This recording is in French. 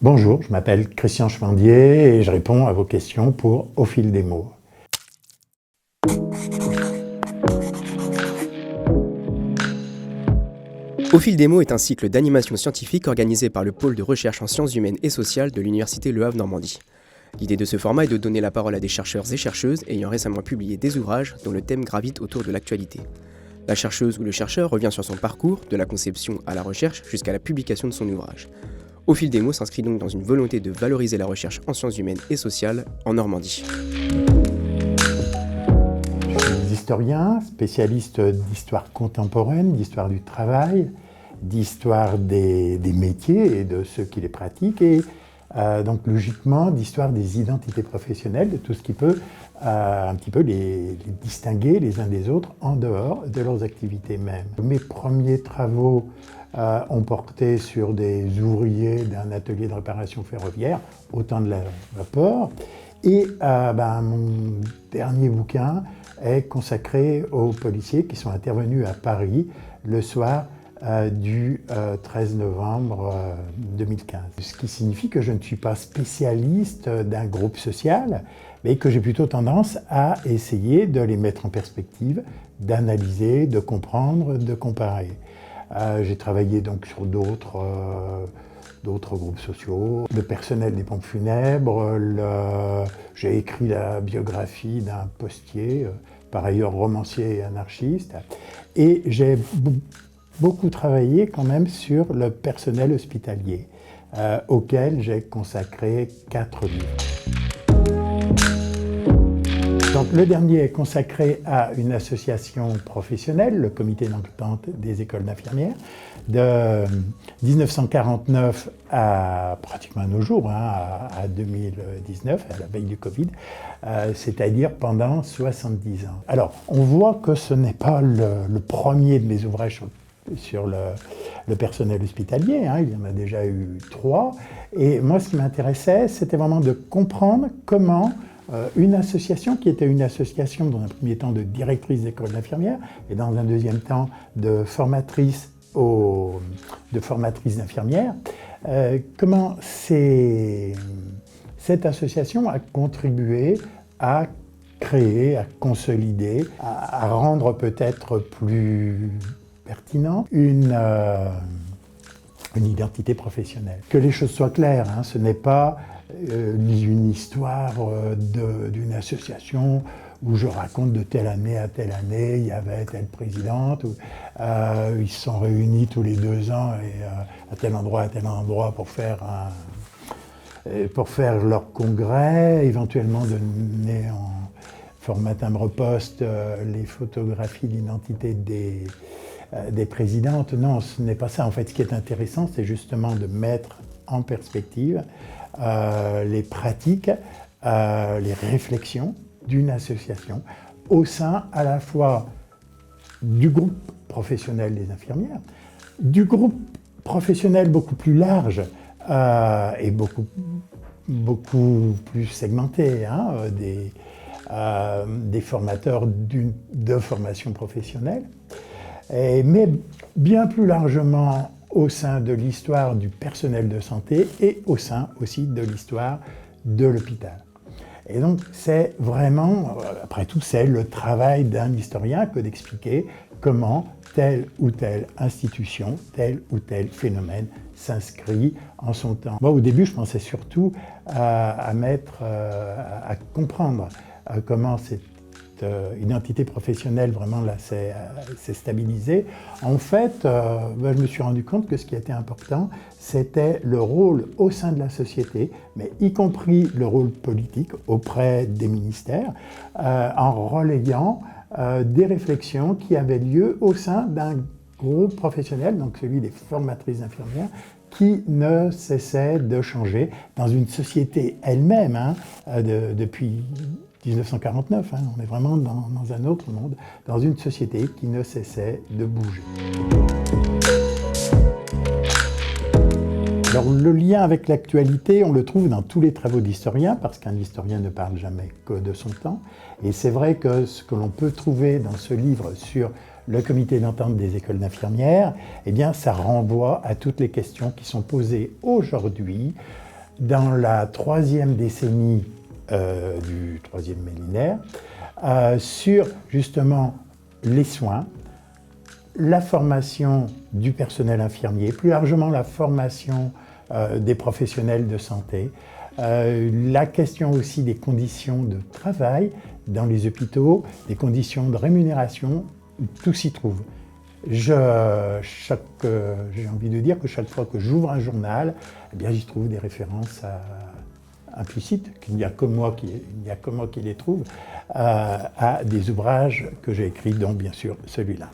Bonjour, je m'appelle Christian Chevandier et je réponds à vos questions pour Au fil des mots. Au fil des mots est un cycle d'animation scientifique organisé par le pôle de recherche en sciences humaines et sociales de l'Université Le Havre-Normandie. L'idée de ce format est de donner la parole à des chercheurs et chercheuses ayant récemment publié des ouvrages dont le thème gravite autour de l'actualité. La chercheuse ou le chercheur revient sur son parcours, de la conception à la recherche jusqu'à la publication de son ouvrage. Au fil des mots s'inscrit donc dans une volonté de valoriser la recherche en sciences humaines et sociales en Normandie. Je suis historien, spécialiste d'histoire contemporaine, d'histoire du travail, d'histoire des métiers et de ceux qui les pratiquent et donc logiquement d'histoire des identités professionnelles, de tout ce qui peut un petit peu les distinguer les uns des autres en dehors de leurs activités mêmes. Mes premiers travaux ont porté sur des ouvriers d'un atelier de réparation ferroviaire au temps de la vapeur. Et mon dernier bouquin est consacré aux policiers qui sont intervenus à Paris le soir du 13 novembre 2015. Ce qui signifie que je ne suis pas spécialiste d'un groupe social, mais que j'ai plutôt tendance à essayer de les mettre en perspective, d'analyser, de comprendre, de comparer. J'ai travaillé donc sur d'autres groupes sociaux, le personnel des pompes funèbres, j'ai écrit la biographie d'un postier, par ailleurs romancier et anarchiste, et j'ai beaucoup travaillé quand même sur le personnel hospitalier, auquel j'ai consacré 4 livres. Donc, le dernier est consacré à une association professionnelle, le Comité d'entente des écoles d'infirmières, de 1949 à pratiquement nos jours, à 2019, à la veille du Covid, c'est-à-dire pendant 70 ans. Alors, on voit que ce n'est pas le premier de mes ouvrages sur le personnel hospitalier, il y en a déjà eu 3, et moi ce qui m'intéressait, c'était vraiment de comprendre comment une association qui était une association dans un premier temps de directrice d'école d'infirmières et dans un deuxième temps de formatrice d'infirmières, comment cette association a contribué à créer, à consolider, à rendre peut-être plus pertinent une identité professionnelle. Que les choses soient claires, ce n'est pas une histoire d'une association où je raconte de telle année à telle année, il y avait telle présidente, où, ils se sont réunis tous les 2 ans et, à tel endroit pour faire leur congrès, éventuellement donner en format timbre-poste les photographies d'identité des présidentes. Non, ce n'est pas ça. En fait, ce qui est intéressant, c'est justement de mettre en perspective les pratiques, les réflexions d'une association au sein à la fois du groupe professionnel des infirmières, du groupe professionnel beaucoup plus large et beaucoup plus segmenté, des formateurs de formation professionnelle, mais bien plus largement au sein de l'histoire du personnel de santé et au sein aussi de l'histoire de l'hôpital. Et donc c'est vraiment, après tout, c'est le travail d'un historien que d'expliquer comment telle ou telle institution, tel ou tel phénomène s'inscrit en son temps. Moi, au début, je pensais surtout à comprendre comment cette identité professionnelle vraiment là s'est stabilisée. En fait, je me suis rendu compte que ce qui était important, c'était le rôle au sein de la société, mais y compris le rôle politique auprès des ministères, en relayant des réflexions qui avaient lieu au sein d'un groupe professionnel, donc celui des formatrices infirmières, qui ne cessait de changer dans une société elle-même, depuis 1949, on est vraiment dans un autre monde, dans une société qui ne cessait de bouger. Alors le lien avec l'actualité, on le trouve dans tous les travaux d'historiens, parce qu'un historien ne parle jamais que de son temps. Et c'est vrai que ce que l'on peut trouver dans ce livre sur le comité d'entente des écoles d'infirmières, eh bien, ça renvoie à toutes les questions qui sont posées aujourd'hui dans la 3e décennie du 3e millénaire, sur justement les soins, la formation du personnel infirmier, plus largement la formation des professionnels de santé, la question aussi des conditions de travail dans les hôpitaux, des conditions de rémunération, tout s'y trouve. J'ai envie de dire que chaque fois que j'ouvre un journal, eh bien, j'y trouve des références implicites, qu'il n'y a que moi qui les trouve, à des ouvrages que j'ai écrits, dont bien sûr celui-là.